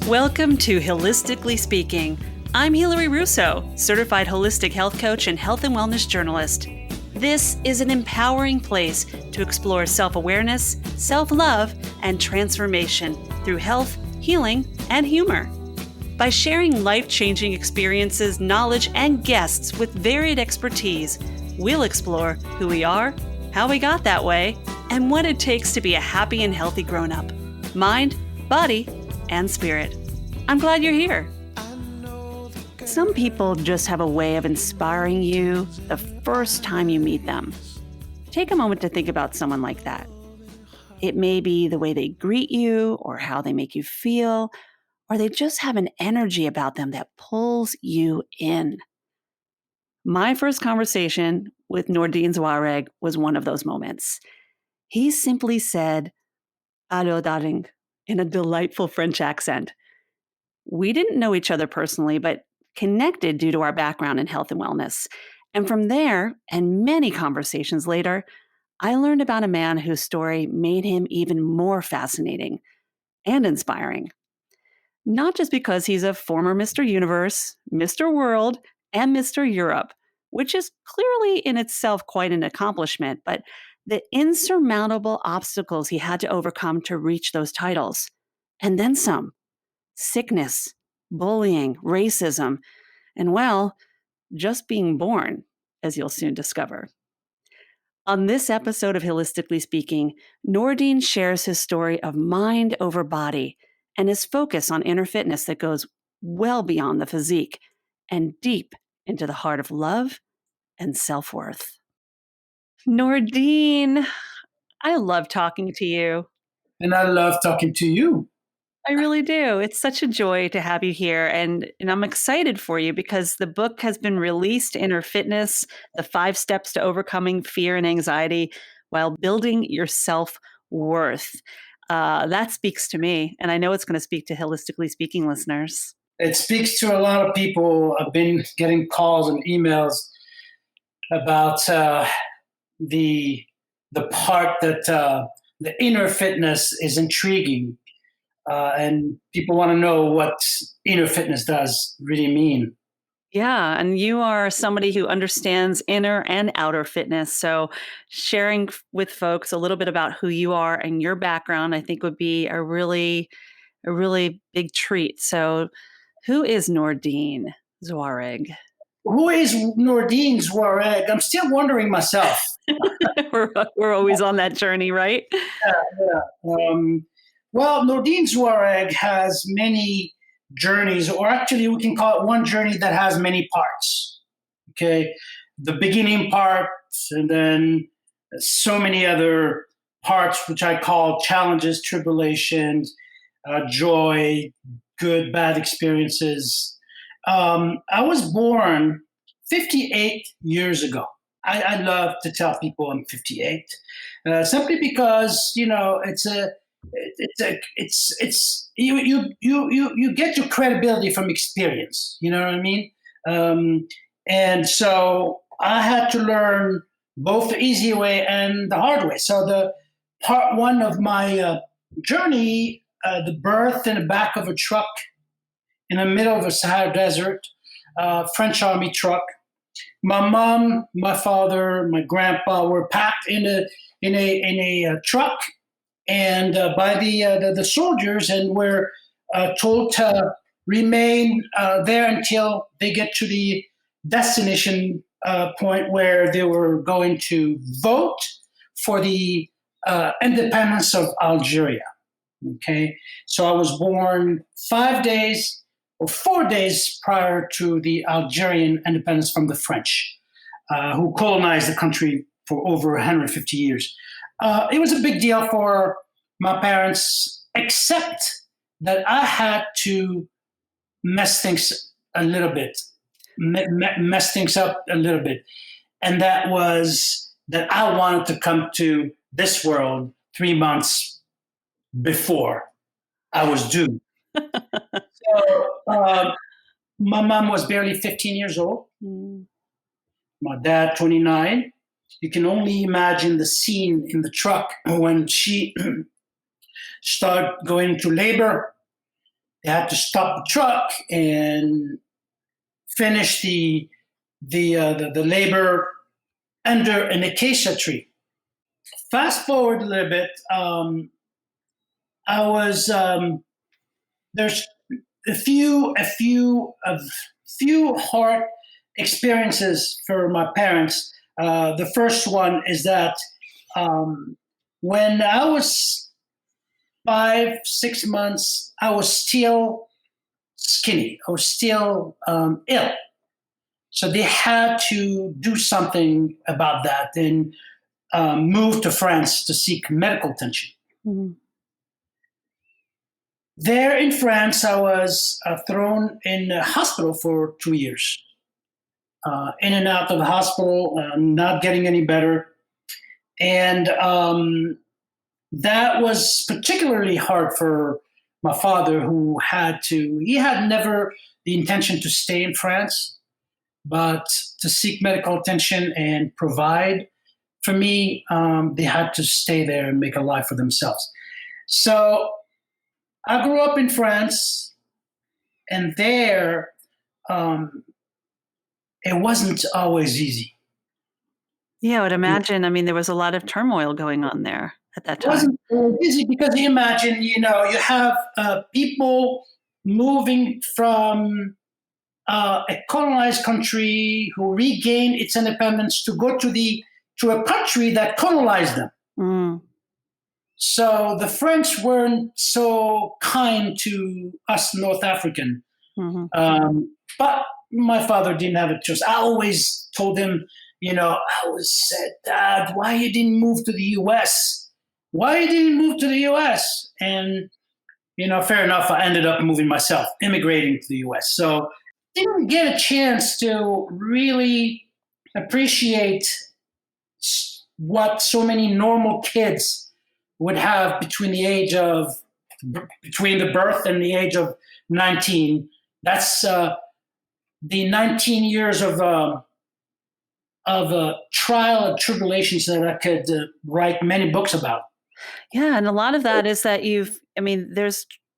Welcome to Hilistically Speaking. I'm Hilary Russo, certified holistic health coach and health and wellness journalist. This is an empowering place to explore self-awareness, self-love, and transformation through health, healing, and humor. By sharing life-changing experiences, knowledge, and guests with varied expertise, we'll explore who we are, how we got that way, and what it takes to be a happy and healthy grown-up. Mind, body, and spirit. I'm glad you're here. Some people just have a way of inspiring you the first time you meet them. Take a moment to think about someone like that. It may be the way they greet you or how they make you feel, or they just have an energy about them that pulls you in. My first conversation with Nordine Zouareg was one of those moments. He simply said, "Allô, darling," in a delightful French accent. We didn't know each other personally, but connected due to our background in health and wellness. And from there, and many conversations later, I learned about a man whose story made him even more fascinating and inspiring. Not just because he's a former Mr. Universe, Mr. World, and Mr. Europe, which is clearly in itself quite an accomplishment, but the insurmountable obstacles he had to overcome to reach those titles. And then some. Sickness, bullying, racism, and well, just being born, as you'll soon discover. On this episode of Hilistically Speaking, Nordine shares his story of mind over body and his focus on inner fitness that goes well beyond the physique and deep into the heart of love and self-worth. Nordine, I love talking to you. And I love talking to you. I really do. It's such a joy to have you here. And I'm excited for you because the book has been released, Inner Fitness, the 5 Steps to Overcoming Fear and Anxiety While Building Your Self-Worth. That speaks to me. And I know it's going to speak to Hilistically Speaking listeners. It speaks to a lot of people. I've been getting calls and emails about the part that the inner fitness is intriguing. And people want to know what inner fitness does really mean. Yeah, and you are somebody who understands inner and outer fitness. So sharing with folks a little bit about who you are and your background, I think would be a really big treat. So who is Nordine Zouareg? Who is Nordine Zouareg? I'm still wondering myself. We're always on that journey, right? Yeah. Well, Nordine Zouareg has many journeys, or actually we can call it one journey that has many parts. Okay, the beginning part, and then so many other parts, which I call challenges, tribulations, joy, good, bad experiences. I was born 58 years ago. I love to tell people I'm 58, simply because you get your credibility from experience. You know what I mean? And so I had to learn both the easy way and the hard way. So the part one of my journey, the birth in the back of a truck in the middle of a Sahara Desert, French Army truck. My mom, my father, my grandpa were packed in a truck, and by the soldiers, and were told to remain there until they get to the destination point where they were going to vote for the independence of Algeria. Okay, so I was born 4 days prior to the Algerian independence from the French, who colonized the country for over 150 years. It was a big deal for my parents, except that I had to mess things up a little bit. And that was that I wanted to come to this world 3 months before I was due. So my mom was barely 15 years old. My dad, 29. You can only imagine the scene in the truck when she started going into labor. they had to stop the truck and finish the labor under an acacia tree. Fast forward a little bit, I was there's a few hard experiences for my parents. The first one is that when I was 5-6 months, I was still skinny. I was still ill. So they had to do something about that and move to France to seek medical attention. Mm-hmm. There in France, I was thrown in a hospital for 2 years. In and out of the hospital, not getting any better. And that was particularly hard for my father, he had never the intention to stay in France, but to seek medical attention and provide for me, they had to stay there and make a life for themselves. So I grew up in France, and there it wasn't always easy. Yeah, I would imagine. I mean, there was a lot of turmoil going on there at that time. It wasn't always easy because you imagine, you have people moving from a colonized country who regained its independence to go to a country that colonized them. Mm. So the French weren't so kind to us North African. Mm-hmm. But my father didn't have a choice. I always told him, I always said, Dad, why you didn't move to the U.S.? Why you didn't move to the U.S.? And, fair enough, I ended up moving myself, immigrating to the U.S. So didn't get a chance to really appreciate what so many normal kids would have between the birth and the age of 19. That's the 19 years of trial and tribulations that I could write many books about. Yeah, and a lot of that is that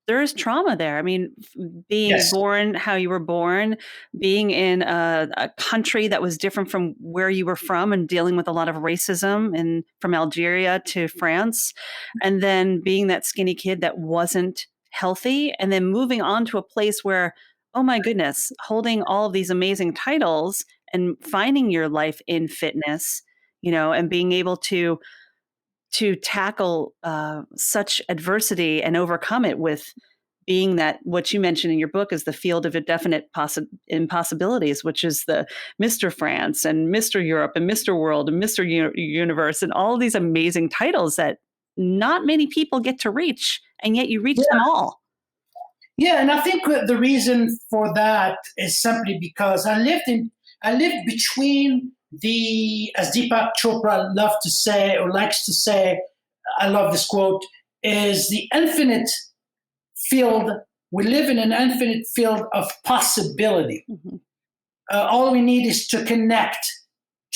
there is trauma there. I mean, being born how you were born, being in a country that was different from where you were from and dealing with a lot of racism, and from Algeria to France, and then being that skinny kid that wasn't healthy, and then moving on to a place where, oh my goodness, holding all of these amazing titles and finding your life in fitness, and being able to tackle such adversity and overcome it with being that, what you mentioned in your book is the field of indefinite impossibilities, which is the Mr. France and Mr. Europe and Mr. World and Mr. Universe and all of these amazing titles that not many people get to reach, and yet you reach them all. Yeah, and I think the reason for that is simply because I lived between as Deepak Chopra likes to say, I love this quote, is the infinite field. We live in an infinite field of possibility. Mm-hmm. All we need is to connect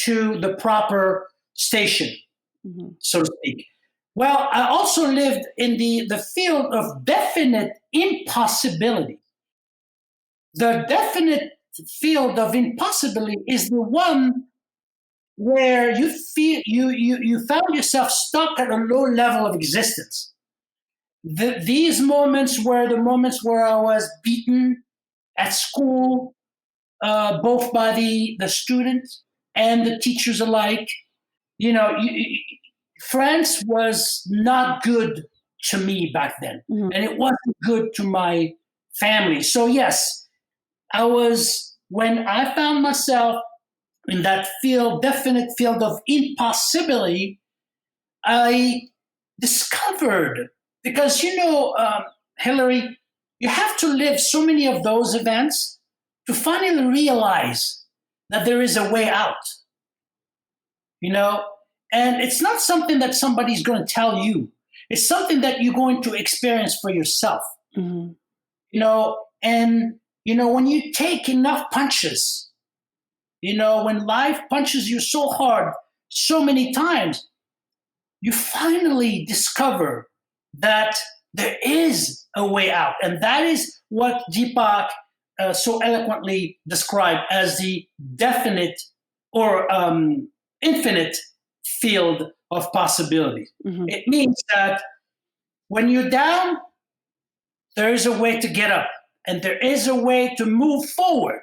to the proper station, mm-hmm. so to speak. Well, I also lived in the field of definite impossibility. The definite field of impossibility is the one where you feel you found yourself stuck at a low level of existence. These moments were the moments where I was beaten at school, both by the students and the teachers alike. France was not good to me back then, mm-hmm. and it wasn't good to my family. So yes, when I found myself in that definite field of impossibility, I discovered, because, Hilary, you have to live so many of those events to finally realize that there is a way out, and it's not something that somebody's going to tell you. It's something that you're going to experience for yourself, mm-hmm. And, when you take enough punches, when life punches you so hard, so many times, you finally discover that there is a way out. And that is what Deepak so eloquently described as the definite or infinite field of possibility. Mm-hmm. It means that when you're down, there is a way to get up, and there is a way to move forward.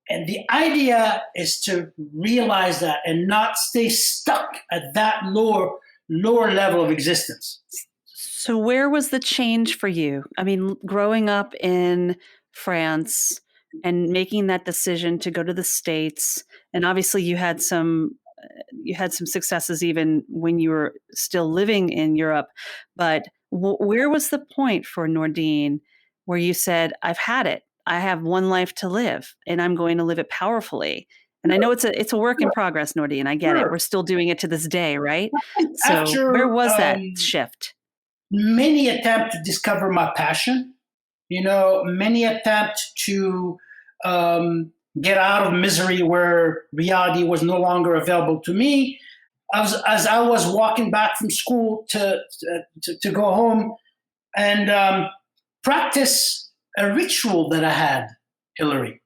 And the idea is to realize that and not stay stuck at that lower level of existence. So where was the change for you? I mean, growing up in France and making that decision to go to the States, and obviously you had some successes even when you were still living in Europe, but where was the point for Nordine where you said, I've had it. I have one life to live and I'm going to live it powerfully. And I know it's a work in progress, Nordine. I get it. We're still doing it to this day, right? So where was that shift? Many attempt to discover my passion, many attempt to get out of misery where reality was no longer available to me. As I was walking back from school to go home and practice a ritual that I had, Hilary.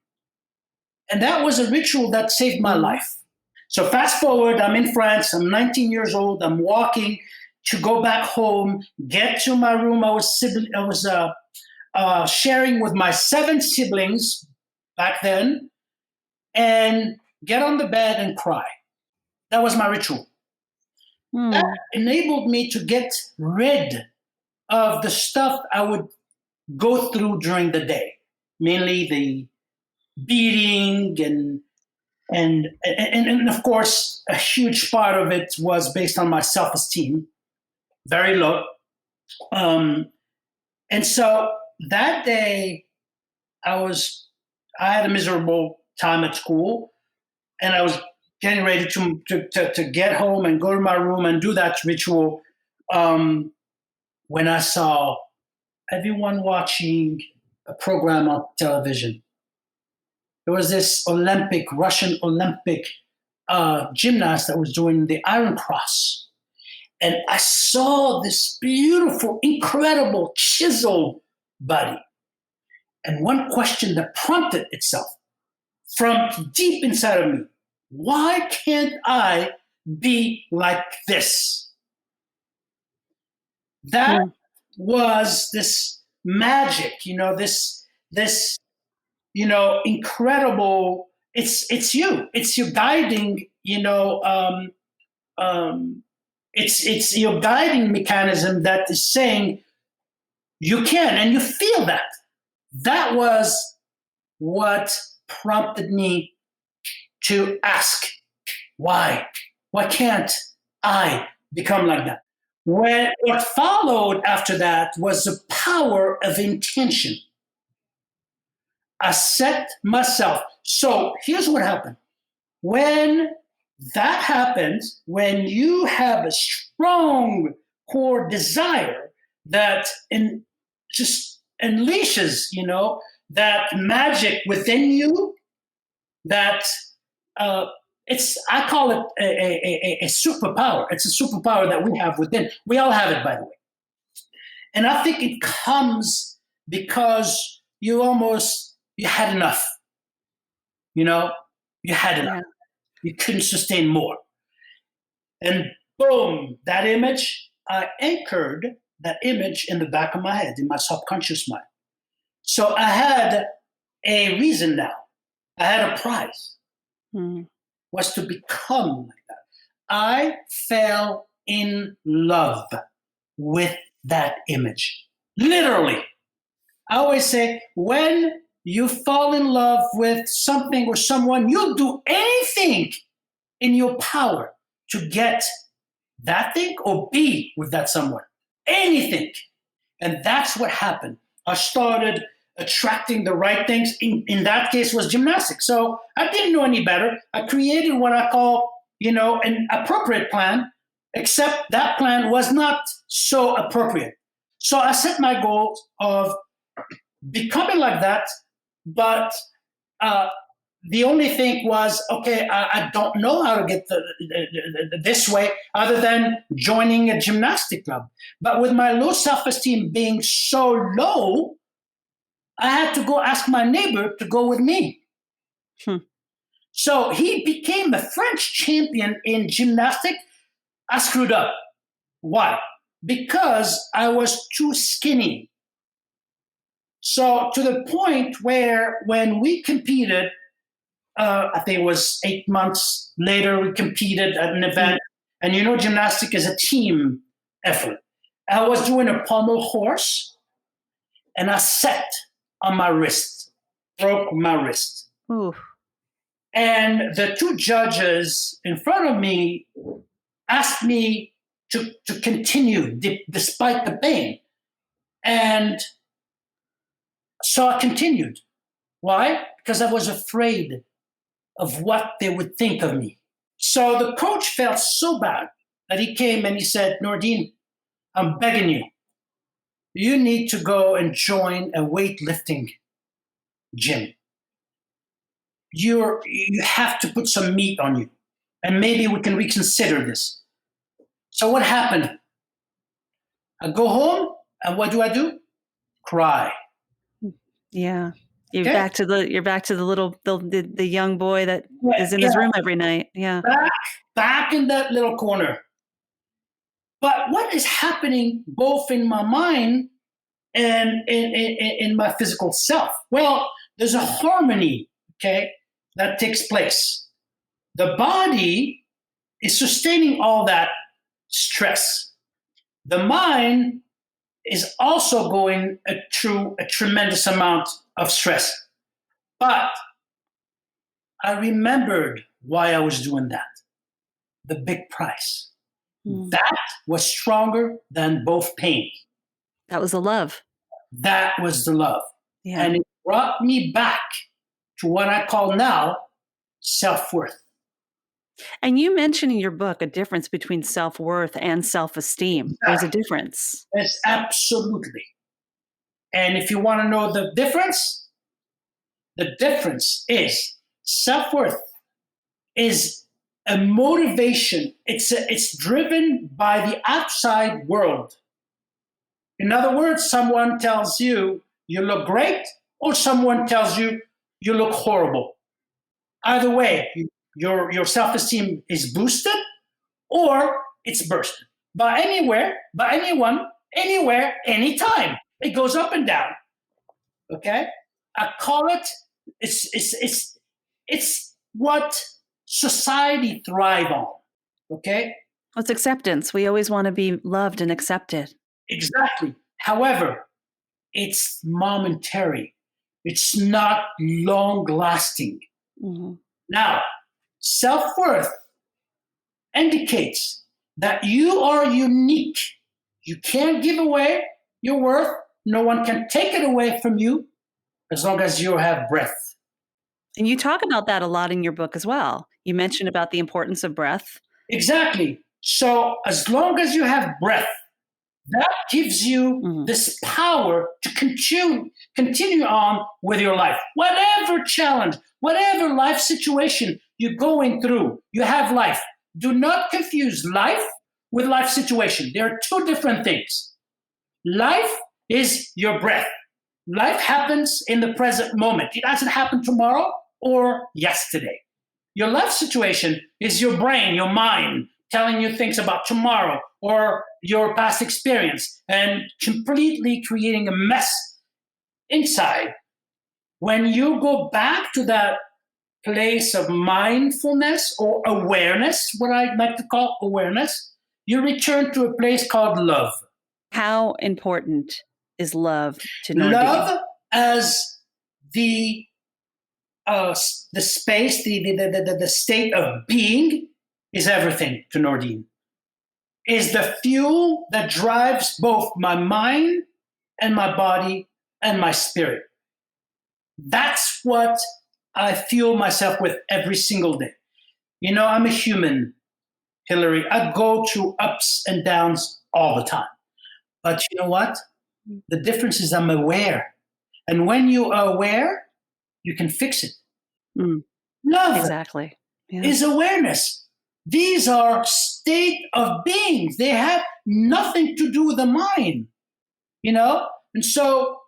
And that was a ritual that saved my life. So fast forward, I'm in France, I'm 19 years old, I'm walking to go back home, get to my room. I was sharing with my 7 siblings back then, and get on the bed and cry. That was my ritual. That enabled me to get rid of the stuff I would go through during the day, mainly the beating and of course a huge part of it was based on my self-esteem, very low. And so that day I had a miserable time at school, and I was getting ready to get home and go to my room and do that ritual when I saw everyone watching a program on television. There was this Russian Olympic gymnast that was doing the Iron Cross. And I saw this beautiful, incredible, chiseled body. And one question that prompted itself from deep inside of me: why can't I be like this? That was this magic, this incredible. It's you guiding, it's your guiding mechanism that is saying you can, and you feel that. That was what prompted me to ask, why can't I become like that? What followed after that was the power of intention. I set myself. So here's what happened. When that happens, when you have a strong core desire that just unleashes, that magic within you, that I call it a superpower. It's a superpower that we have within. We all have it, by the way. And I think it comes because you had enough. You had enough. Yeah. You couldn't sustain more. And boom, that image, I anchored that image in the back of my head, in my subconscious mind. So I had a reason now. I had a prize. Was to become like that. I fell in love with that image. Literally. I always say, when you fall in love with something or someone, you'll do anything in your power to get that thing or be with that someone. Anything. And that's what happened. I started attracting the right things. In that case was gymnastics. So I didn't know any better. I created what I call, an appropriate plan, except that plan was not so appropriate. So I set my goals of becoming like that, but the only thing was, okay, I don't know how to get this way other than joining a gymnastic club. But with my low self-esteem being so low, I had to go ask my neighbor to go with me. So he became a French champion in gymnastics. I screwed up. Why? Because I was too skinny. So to the point where when we competed, I think it was 8 months later, we competed at an event. And gymnastics is a team effort. I was doing a pommel horse, and I sat on my wrist, broke my wrist. Ooh. And the two judges in front of me asked me to continue despite the pain. And so I continued. Why? Because I was afraid of what they would think of me. So the coach felt so bad that he came and he said, Nordine, I'm begging you. You need to go and join a weightlifting gym. You have to put some meat on you, and maybe we can reconsider this. So what happened? I go home, and what do? Cry. Yeah. You're back to the little the young boy that is in his room every night. Yeah. Back in that little corner. But what is happening both in my mind and in my physical self? Well, there's a harmony, that takes place. The body is sustaining all that stress. The mind is also going through a tremendous amount of stress. But I remembered why I was doing that. The big price. That was stronger than both pain. That was the love. That was the love. Yeah. And it brought me back to what I call now self-worth. And you mentioned in your book a difference between self-worth and self-esteem. Exactly. There's a difference. It's absolutely. And if you want to know the difference is self-worth is a motivation. It's driven by the outside world. In other words, someone tells you you look great, or someone tells you you look horrible. Either way, your self-esteem is boosted or it's bursted. By anywhere, by anyone, anywhere, anytime. It goes up and down. Okay? I call it, it's what society thrive on. Okay? It's acceptance. We always want to be loved and accepted. Exactly. However, it's momentary. It's not long-lasting. Mm-hmm. Now, self-worth indicates that you are unique. You can't give away your worth. No one can take it away from you as long as you have breath. And you talk about that a lot in your book as well. You mentioned about the importance of breath. Exactly. So as long as you have breath, that gives you this power to continue on with your life. Whatever challenge, whatever life situation you're going through, you have life. Do not confuse life with life situation. There are two different things. Life is your breath. Life happens in the present moment. It doesn't happen tomorrow or yesterday. Your life situation is your brain, your mind, telling you things about tomorrow or your past experience and completely creating a mess inside. When you go back to that place of mindfulness or awareness, what I like to call awareness, you return to a place called love. How important is love to Nordine? Love as the space, the state of being is everything to Nordine. Is the fuel that drives both my mind and my body and my spirit. That's what I fuel myself with every single day. You know, I'm a human, Hilary. I go through ups and downs all the time. But you know what? The difference is I'm aware. And when you are aware, you can fix it. Love Exactly. Yeah. is awareness. These are state of beings. They have nothing to do with the mind, you know? And so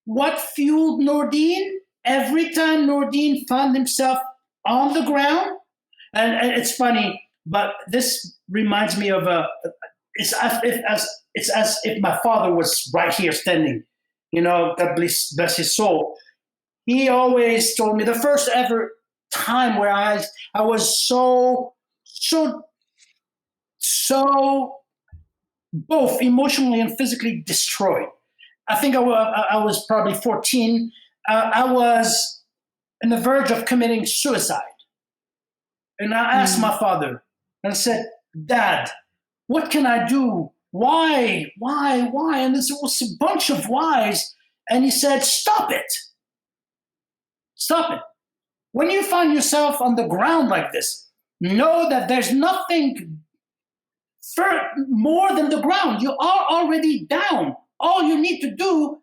what fueled Nordine? Every time Nordine found himself on the ground, and it's funny, but this reminds me of it's as if my father was right here standing, you know, God bless his soul. He always told me the first ever time where I was so both emotionally and physically destroyed. I think I was probably 14. I was on the verge of committing suicide. And I asked my father, and I said, Dad, what can I do? Why? And there was a bunch of whys. And he said, stop it. Stop it. When you find yourself on the ground like this, know that there's nothing more than the ground. You are already down. All you need to do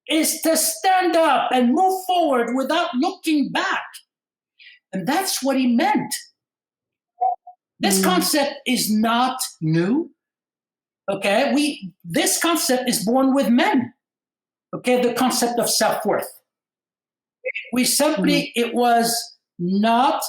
is to stand up and move forward without looking back. And that's what he meant. This concept is not new. Okay, this concept is born with men. Okay, the concept of self-worth. We simply, it was not,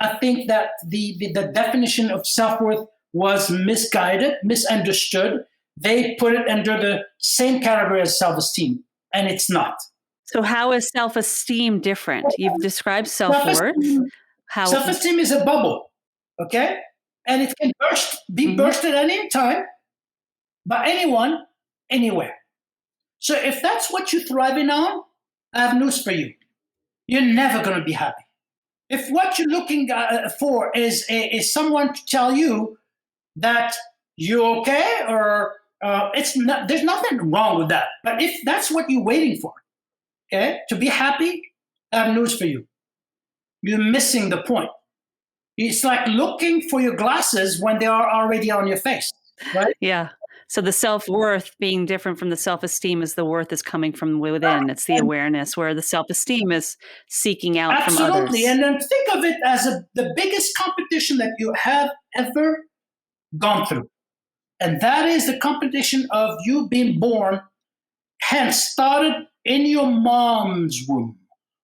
I think that the definition of self-worth was misguided, misunderstood. They put it under the same category as self-esteem, and it's not. So how is self-esteem different? You've described self-worth. Self-esteem is a bubble, okay? And it can be burst at any time by anyone, anywhere. So if that's what you're thriving on, I have news for you. You're never going to be happy. If what you're looking for is someone to tell you that you're okay, or there's nothing wrong with that. But if that's what you're waiting for, okay, to be happy, I have news for you. You're missing the point. It's like looking for your glasses when they are already on your face, right? Yeah. So the self-worth being different from the self-esteem is the worth is coming from within. It's the awareness, where the self-esteem is seeking out from others. Absolutely. And then think of it as the biggest competition that you have ever gone through. And that is the competition of you being born, hence started in your mom's womb,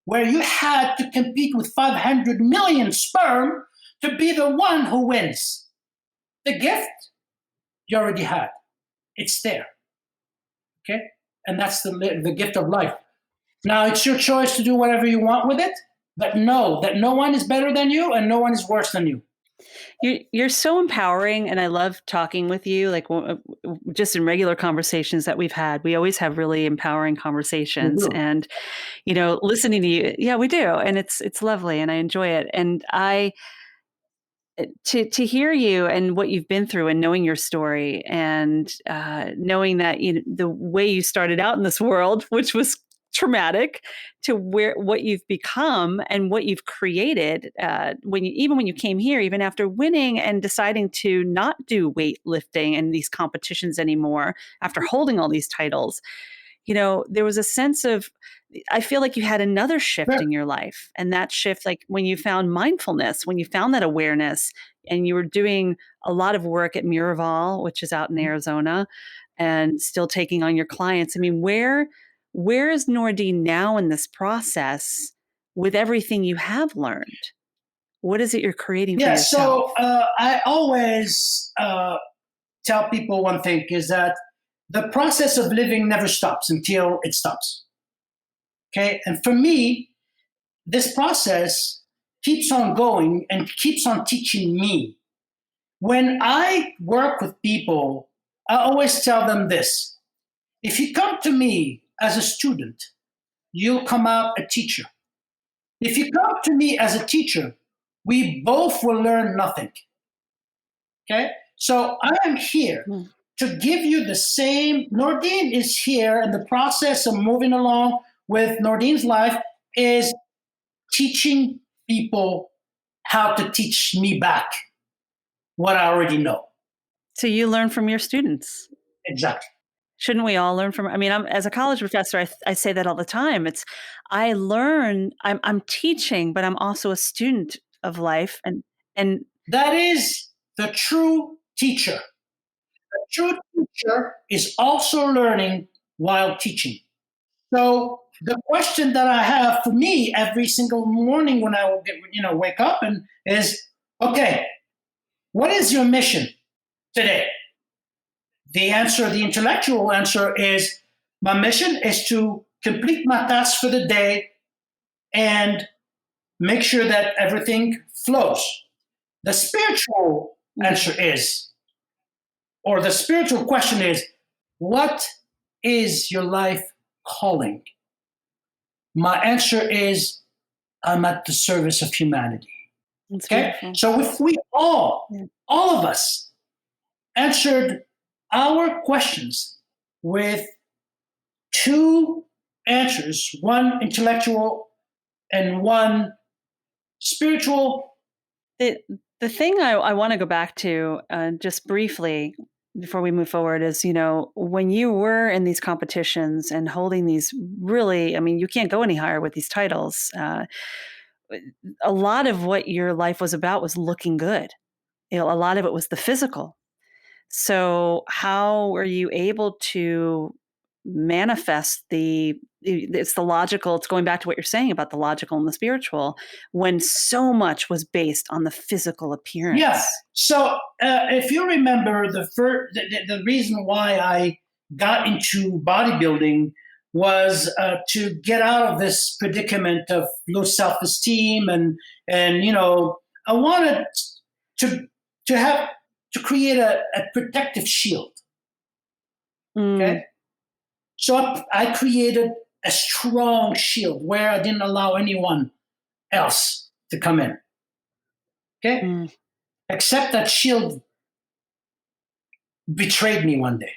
where you had to compete with 500 million sperm to be the one who wins. The gift you already had. It's there. Okay? And that's the gift of life. Now, it's your choice to do whatever you want with it, but know that no one is better than you and no one is worse than you. You're so empowering, and I love talking with you. Like just in regular conversations that we've had, we always have really empowering conversations. And listening to you, yeah, we do, and it's lovely, and I enjoy it. And to hear you and what you've been through, and knowing your story, and knowing that the way you started out in this world, which was traumatic, to what you've become and what you've created when you came here, even after winning and deciding to not do weightlifting and these competitions anymore, after holding all these titles, there was a sense of, I feel like you had another shift in your life. And that shift, like when you found mindfulness, when you found that awareness, and you were doing a lot of work at Miraval, which is out in Arizona, and still taking on your clients. I mean, where is Nordine now in this process with everything you have learned? What is it you're creating for yourself? So I always tell people one thing is that the process of living never stops until it stops. Okay? And for me, this process keeps on going and keeps on teaching me. When I work with people, I always tell them this. If you come to me as a student, you'll come out a teacher. If you come to me as a teacher, we both will learn nothing. Okay? So I am here to give you the same. Nordine is here, and the process of moving along with Nordine's life is teaching people how to teach me back what I already know. So you learn from your students. Exactly. Shouldn't we all learn from? I mean, as a college professor, I say that all the time. I learn. I'm teaching, but I'm also a student of life, and That is the true teacher. The true teacher is also learning while teaching. So the question that I have for me every single morning when I wake up and is, okay, what is your mission today? The intellectual answer is, my mission is to complete my task for the day and make sure that everything flows. The spiritual answer is, or the spiritual question is, what is your life calling? My answer is, I'm at the service of humanity. That's okay? Beautiful. So if we all of us, answered our questions with two answers, one intellectual and one spiritual. The thing I want to go back to just briefly before we move forward is, when you were in these competitions and holding these really, I mean, you can't go any higher with these titles. A lot of what your life was about was looking good. A lot of it was the physical. So how were you able to manifest it's the logical, it's going back to what you're saying about the logical and the spiritual, when so much was based on the physical appearance? Yeah. So if you remember, the reason why I got into bodybuilding was to get out of this predicament of low self-esteem, and I wanted to create a protective shield. Okay. So I created a strong shield where I didn't allow anyone else to come in. Okay. Except that shield betrayed me one day.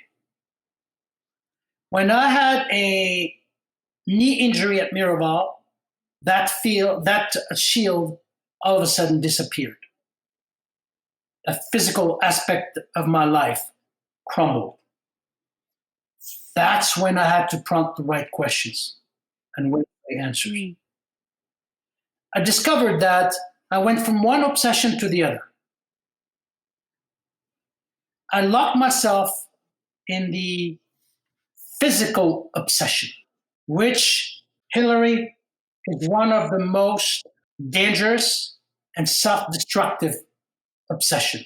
When I had a knee injury at Miraval, that shield all of a sudden disappeared. A physical aspect of my life crumbled. That's when I had to prompt the right questions and wait for the answers. I discovered that I went from one obsession to the other. I locked myself in the physical obsession, which, Hilary, is one of the most dangerous and self-destructive obsession,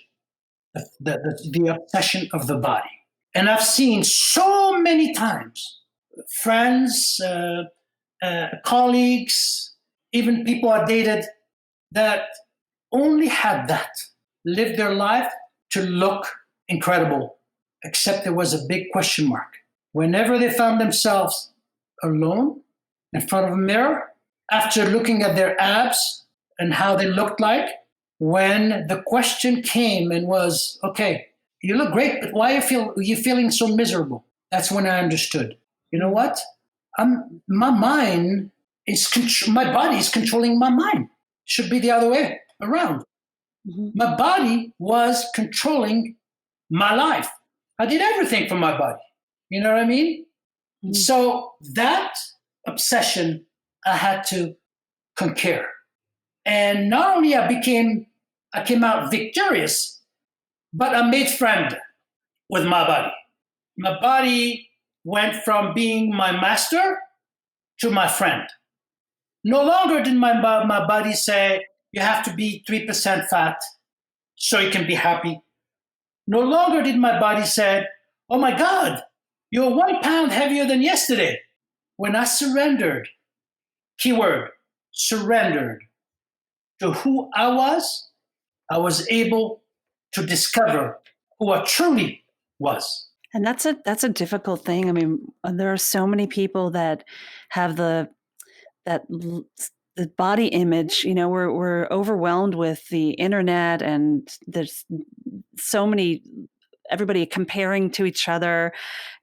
the obsession of the body. And I've seen so many times friends, colleagues, even people I dated that only had that, lived their life to look incredible, except there was a big question mark. Whenever they found themselves alone in front of a mirror, after looking at their abs and how they looked like, when the question came and was, okay, you look great, but why are you feeling so miserable? That's when I understood. You know what? My body is controlling my mind. It should be the other way around. Mm-hmm. My body was controlling my life. I did everything for my body. You know what I mean? Mm-hmm. So that obsession I had to conquer. And not only I came out victorious, but I made friend with my body. My body went from being my master to my friend. No longer did my body say, you have to be 3% fat so you can be happy. No longer did my body say, oh my God, you're 1 pound heavier than yesterday. When I surrendered, keyword, surrendered to who I was able to discover who I truly was. And that's a difficult thing. I mean, there are so many people that have the body image. We're overwhelmed with the internet, and there's so many everybody comparing to each other.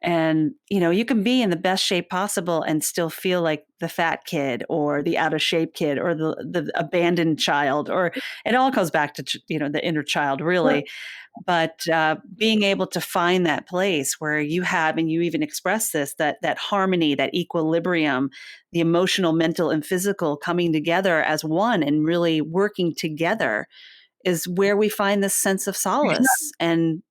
And, you can be in the best shape possible and still feel like the fat kid or the out of shape kid or the abandoned child, or it all goes back to, the inner child, really. But being able to find that place where you have, and you even express this, that harmony, that equilibrium, the emotional, mental, and physical coming together as one and really working together is where we find this sense of solace and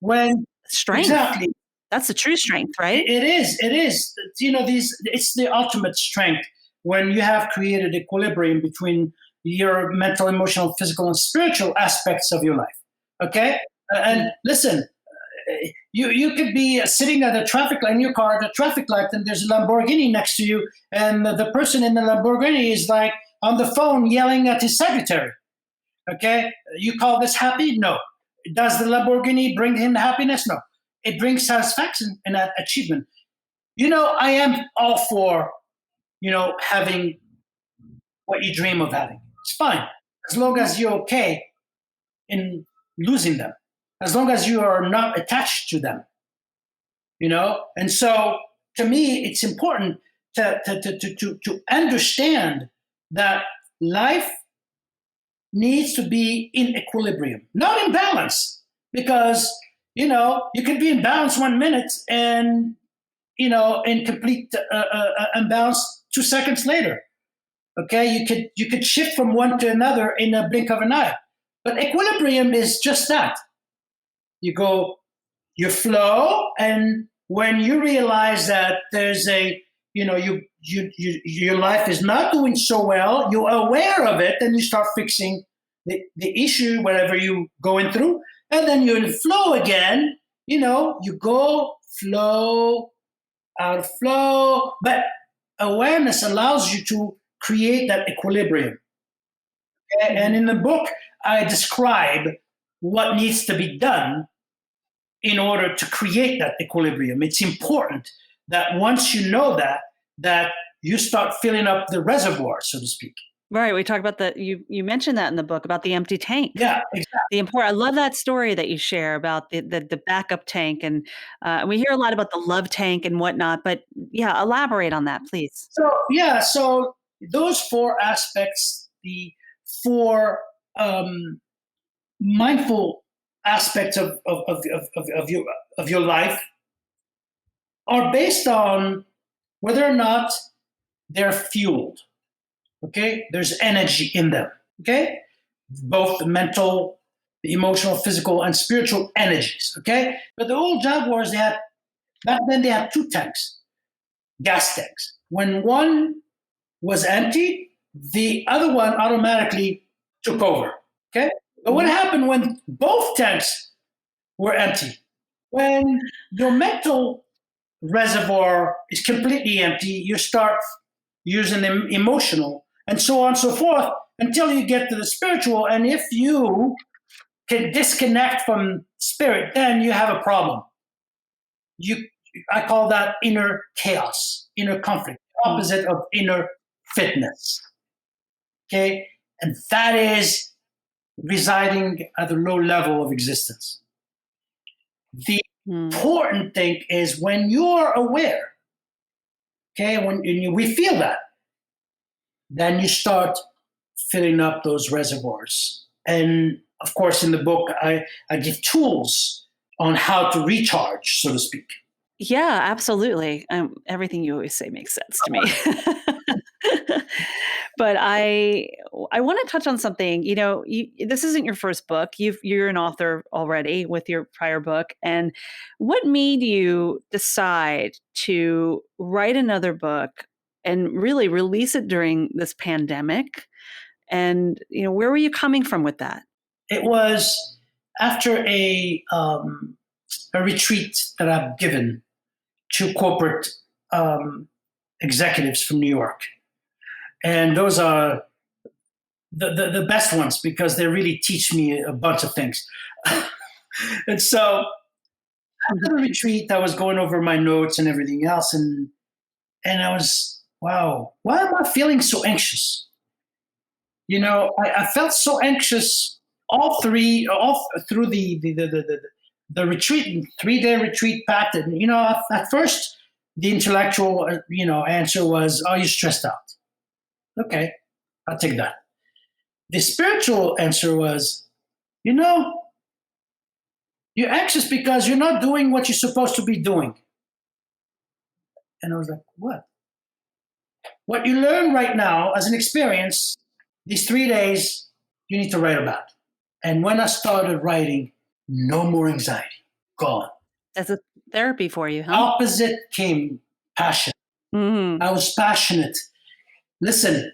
strength. Exactly. That's the true strength, right? It is. It's the ultimate strength when you have created equilibrium between your mental, emotional, physical, and spiritual aspects of your life. Okay? And listen, you could be sitting at a traffic light in your car at a traffic light, and there's a Lamborghini next to you, and the person in the Lamborghini is like on the phone yelling at his secretary. Okay? You call this happy? No. Does the Lamborghini bring him happiness? No. It brings satisfaction and achievement. I am all for, having what you dream of having. It's fine. As long as you're okay in losing them. As long as you are not attached to them. And so to me, it's important to understand that life needs to be in equilibrium, not in balance, because you can be in balance 1 minute and in complete imbalance 2 seconds later. Okay, you could shift from one to another in a blink of an eye. But equilibrium is just that. You flow, and when you realize that there's your life is not doing so well, you're aware of it, and you start fixing the issue, whatever you're going through, and then you're in flow again. You go, flow, out of flow, but awareness allows you to create that equilibrium. Okay? And in the book, I describe what needs to be done in order to create that equilibrium. It's important that once you know that you start filling up the reservoir, so to speak. Right. We talk about you mentioned that in the book about the empty tank. Yeah, exactly. I love that story that you share about the backup tank. And we hear a lot about the love tank and whatnot, but yeah, elaborate on that, please. So those 4 aspects, the 4 mindful aspects of your life are based on whether or not they're fueled. Okay, there's energy in them. Okay, both the mental, the emotional, physical, and spiritual energies. Okay, but the old Jaguars back then they had 2 tanks, gas tanks. When one was empty, the other one automatically took over. Okay, but what happened when both tanks were empty? When your mental reservoir is completely empty, you start using the emotional, and so on and so forth, until you get to the spiritual. And if you can disconnect from spirit, then you have a problem. I call that inner chaos, inner conflict, opposite of inner fitness. Okay? And that is residing at a low level of existence. The important thing is when you're aware, okay, when we feel that, then you start filling up those reservoirs. And of course, in the book, I give tools on how to recharge, so to speak. Yeah, absolutely. Everything you always say makes sense to me. But I want to touch on something. This isn't your first book. You're an author already with your prior book. And what made you decide to write another book and really release it during this pandemic? And where were you coming from with that? It was after a retreat that I've given to corporate executives from New York. And those are the best ones because they really teach me a bunch of things. And so after the retreat, I was going over my notes and everything else. And I was, wow, why am I feeling so anxious? I felt so anxious all through the the retreat, 3-day retreat packed. And, at first, the intellectual, answer was, "Oh, you're stressed out." Okay, I'll take that. The spiritual answer was, you're anxious because you're not doing what you're supposed to be doing. And I was like, what? What you learn right now as an experience, these 3 days, you need to write about. And when I started writing, no more anxiety, gone. That's a therapy for you, huh? Opposite came passion. Mm-hmm. I was passionate. Listen,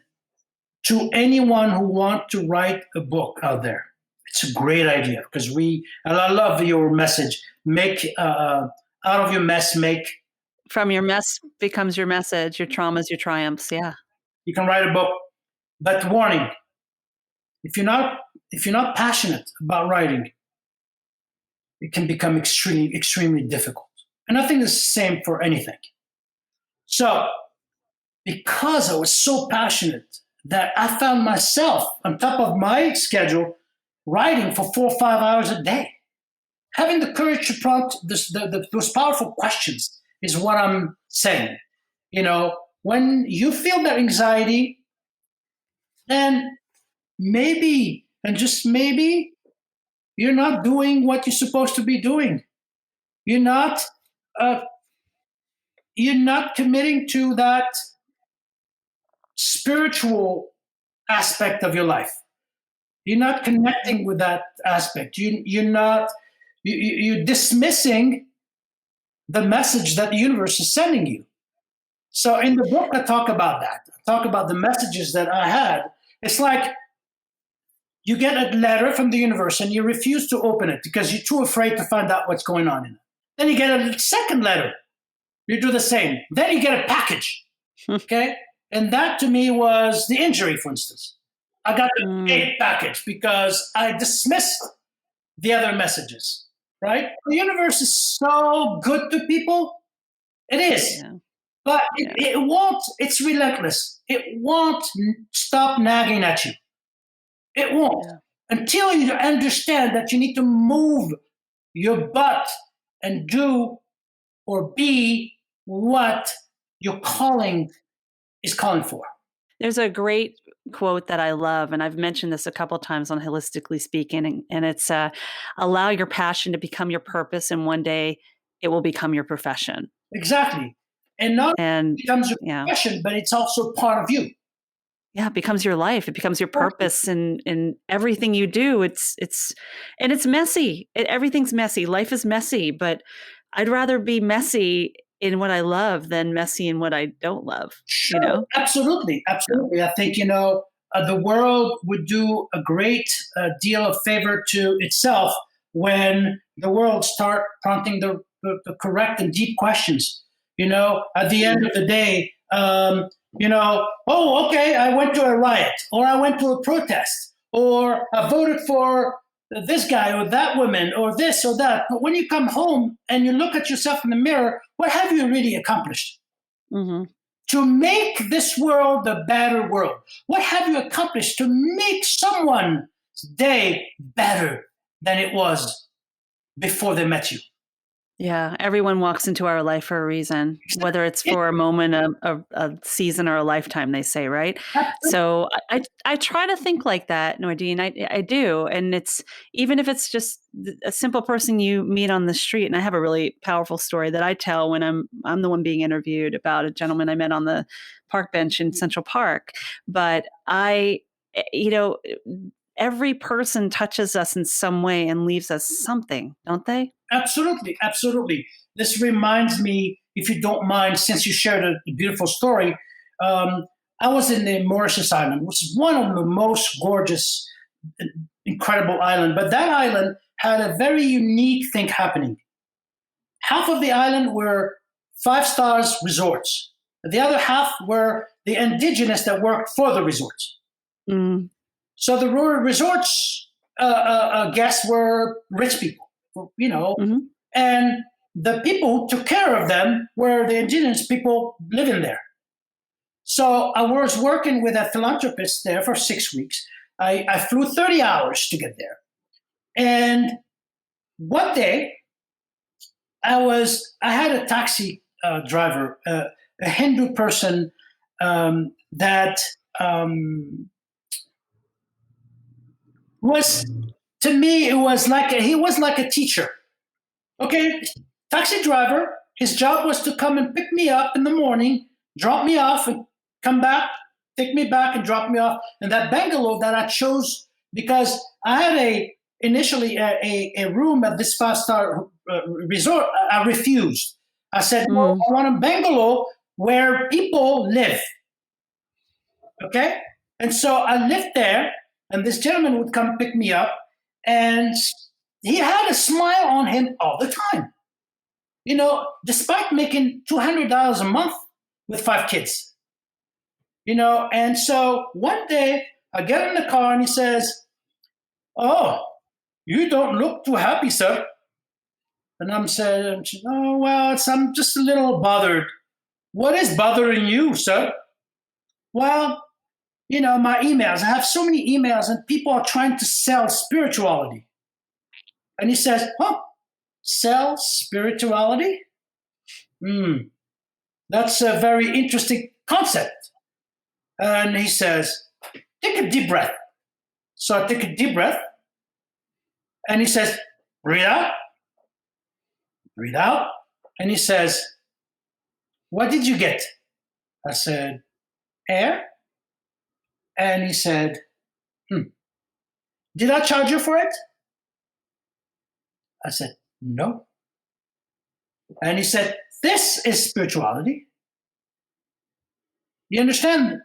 to anyone who wants to write a book out there, it's a great idea because and I love your message. Make out of your mess, from your mess becomes your message, your traumas, your triumphs. Yeah. You can write a book, but warning: if you're not passionate about writing, it can become extremely, extremely difficult. And I think it's the same for anything. So, because I was so passionate that I found myself on top of my schedule writing for 4 or 5 hours a day, having the courage to prompt those powerful questions is what I'm saying. When you feel that anxiety, then maybe, and just maybe, you're not doing what you're supposed to be doing. You're not committing to that spiritual aspect of your life. You're not connecting with that aspect. You're dismissing the message that the universe is sending you. So in the book, I talk about that. I talk about the messages that I had. It's like you get a letter from the universe and you refuse to open it because you're too afraid to find out what's going on in it. Then you get a second letter. You do the same. Then you get a package. Okay? And that to me was the injury, for instance. I got the big package because I dismissed the other messages, right? The universe is so good to people. It is. Yeah. But it won't, it's relentless. It won't stop nagging at you. It won't. Yeah. Until you understand that you need to move your butt and do or be what your calling is calling for. There's a great quote that I love, and I've mentioned this a couple of times on Hilistically Speaking, and it's allow your passion to become your purpose, and one day it will become your profession. Exactly. And not only becomes your profession, but it's also part of you. Yeah, it becomes your life. It becomes your purpose, and everything you do. It's messy. Everything's messy. Life is messy, but I'd rather be messy in what I love than messy in what I don't love. Sure. Absolutely. Absolutely. I think, the world would do a great deal of favor to itself when the world start prompting the correct and deep questions. At the end of the day, oh, okay, I went to a riot, or I went to a protest, or I voted for this guy or that woman or this or that. But when you come home and you look at yourself in the mirror, what have you really accomplished? Mm-hmm. To make this world a better world. What have you accomplished to make someone's day better than it was before they met you? Yeah, everyone walks into our life for a reason, whether it's for a moment, a season, or a lifetime, they say, right? Absolutely. So I try to think like that, Nordine. I do. And it's, even if it's just a simple person you meet on the street, and I have a really powerful story that I tell when I'm the one being interviewed about a gentleman I met on the park bench in Central Park. But every person touches us in some way and leaves us something, don't they? Absolutely. Absolutely. This reminds me, if you don't mind, since you shared a beautiful story, I was in the Mauritius Island, which is one of the most gorgeous, incredible islands. But that island had a very unique thing happening. Half of the island were 5-star resorts. The other half were the indigenous that worked for the resorts. Mm. So the resorts guests were rich people. Mm-hmm. And the people who took care of them were the indigenous people living there. So I was working with a philanthropist there for 6 weeks. I flew 30 hours to get there. And one day I had a taxi driver, a Hindu person that was, to me, it was like he was like a teacher. Okay, taxi driver. His job was to come and pick me up in the morning, drop me off, and come back, take me back, and drop me off. And that bungalow that I chose because I had initially a room at this 5-star resort. I refused. I said, no, I want a bungalow where people live. Okay, and so I lived there, and this gentleman would come pick me up, and he had a smile on him all the time. Despite making $200 a month with 5 kids. And so one day I get in the car and he says, "Oh, you don't look too happy, sir." And I'm saying, "Oh, well, I'm just a little bothered." "What is bothering you, sir?" "Well, my emails. I have so many emails and people are trying to sell spirituality." And he says, "Huh? Sell spirituality? That's a very interesting concept." And he says, "Take a deep breath." So I take a deep breath. And he says, "Breathe out. Breathe out." And he says, "What did you get?" I said, "Air." And he said, "Did I charge you for it?" I said, "No." And he said, "This is spirituality." You understand?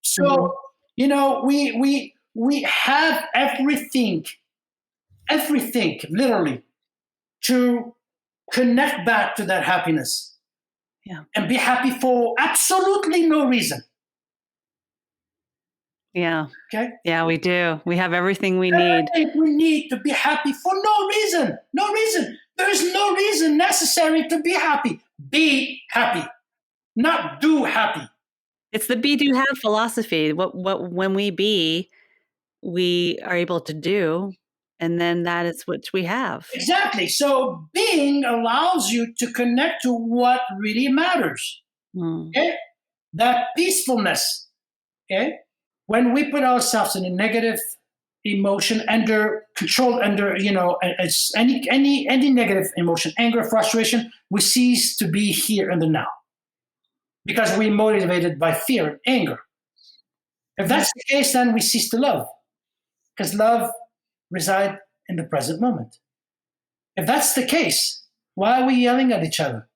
So, we have everything, literally, to connect back to that happiness. Yeah. And be happy for absolutely no reason. Yeah. Okay? Yeah, we do. We have everything we need. We need to be happy for no reason. No reason. There is no reason necessary to be happy. Be happy, not do happy. It's the be, do, have philosophy. What when we be, we are able to do, and then that is what we have. Exactly. So being allows you to connect to what really matters. Okay? That peacefulness. Okay? When we put ourselves in a negative emotion under control, any negative emotion, anger, frustration, we cease to be here in the now. Because we're motivated by fear and anger. If that's the case, then we cease to love. Because love resides in the present moment. If that's the case, why are we yelling at each other?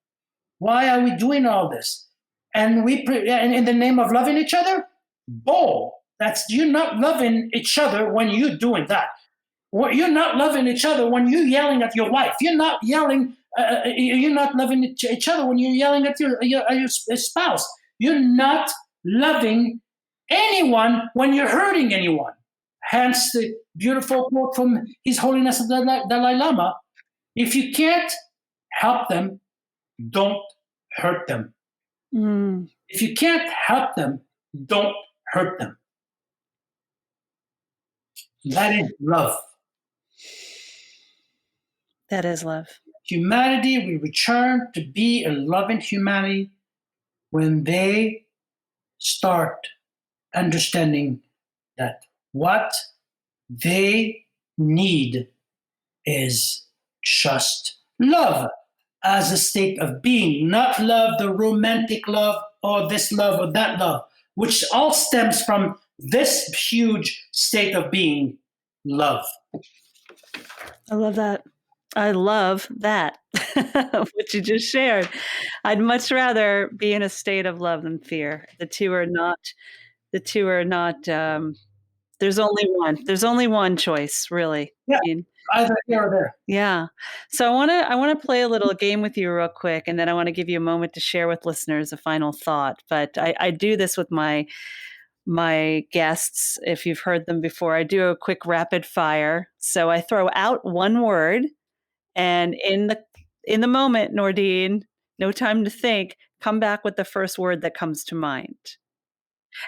Why are we doing all this? And in the name of loving each other? Bull. You're not loving each other when you're doing that. You're not loving each other when you're yelling at your wife. You're not loving each other when you're yelling at your spouse. You're not loving anyone when you're hurting anyone. Hence the beautiful quote from His Holiness the Dalai Lama: if you can't help them, don't hurt them. If you can't help them, don't hurt them. That is love. That is love. Humanity will return to be a loving humanity when they start understanding that what they need is just love as a state of being, not love, the romantic love, or this love or that love, which all stems from this huge state of being, love. I love that. I love that, what you just shared. I'd much rather be in a state of love than fear. The two are not, there's only one choice, really. Yeah, either here or there. Yeah. So I want to play a little game with you real quick, and then I want to give you a moment to share with listeners a final thought. But I do this with my guests. If you've heard them before, I do a quick rapid fire. So I throw out one word, and in the moment, Nordine, no time to think, come back with the first word that comes to mind.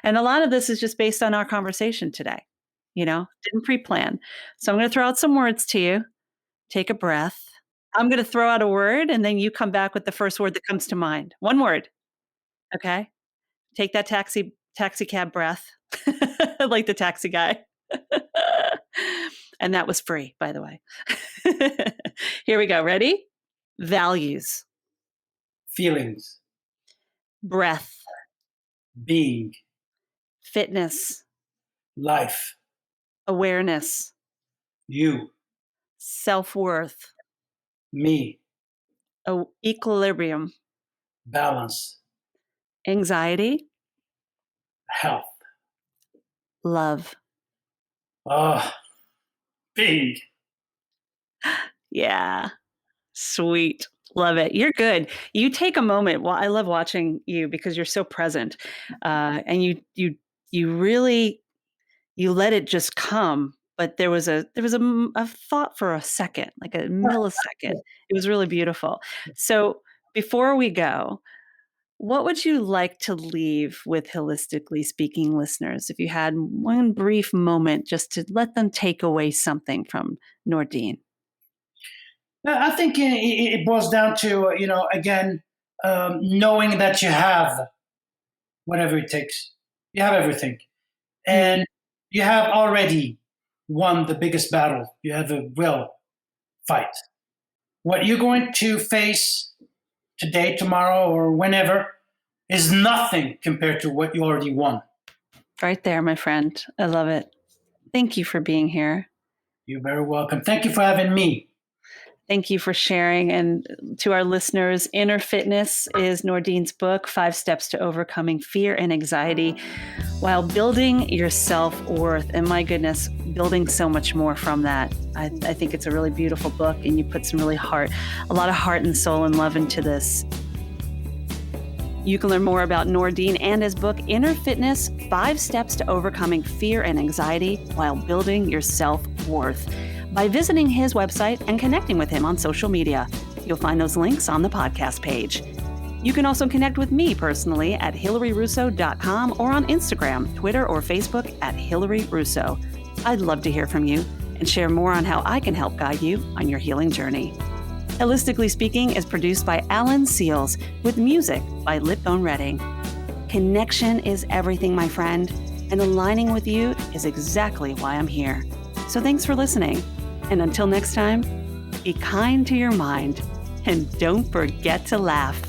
And a lot of this is just based on our conversation today. Didn't pre-plan. So I'm going to throw out some words to you. Take a breath. I'm going to throw out a word and then you come back with the first word that comes to mind. One word. Okay. Take that taxi cab breath, like the taxi guy. And that was free, by the way. Here we go. Ready? Values. Feelings. Breath. Being. Fitness. Life. Awareness. You. Self-worth. Me. Equilibrium. Balance. Anxiety. Health. Love. Being. Yeah. Sweet. Love it. You're good. You take a moment. Well, I love watching you because you're so present. And you really, you let it just come. But there was a thought for a second, like a millisecond. It was really beautiful. So before we go, what would you like to leave with Holistically Speaking listeners? If you had one brief moment just to let them take away something from Nordine. I think it boils down to, again, knowing that you have whatever it takes. You have everything. And you have already won the biggest battle. You have a will fight. What you're going to face today, tomorrow, or whenever is nothing compared to what you already won. Right there, my friend. I love it. Thank you for being here. You're very welcome. Thank you for having me. Thank you for sharing. And to our listeners, Inner Fitness is Nordine's book, 5 Steps to Overcoming Fear and Anxiety while building your self-worth. And my goodness, building so much more from that. I think it's a really beautiful book, and you put some really a lot of heart and soul and love into this. You can learn more about Nordine and his book, Inner Fitness, 5 Steps to Overcoming Fear and Anxiety while Building Your Self-Worth, by visiting his website and connecting with him on social media. You'll find those links on the podcast page. You can also connect with me personally at hilaryrusso.com or on Instagram, Twitter, or Facebook at Hilary Russo. I'd love to hear from you and share more on how I can help guide you on your healing journey. Holistically Speaking is produced by Alan Seals with music by Lipbone Reading. Connection is everything, my friend, and aligning with you is exactly why I'm here. So thanks for listening. And until next time, be kind to your mind and don't forget to laugh.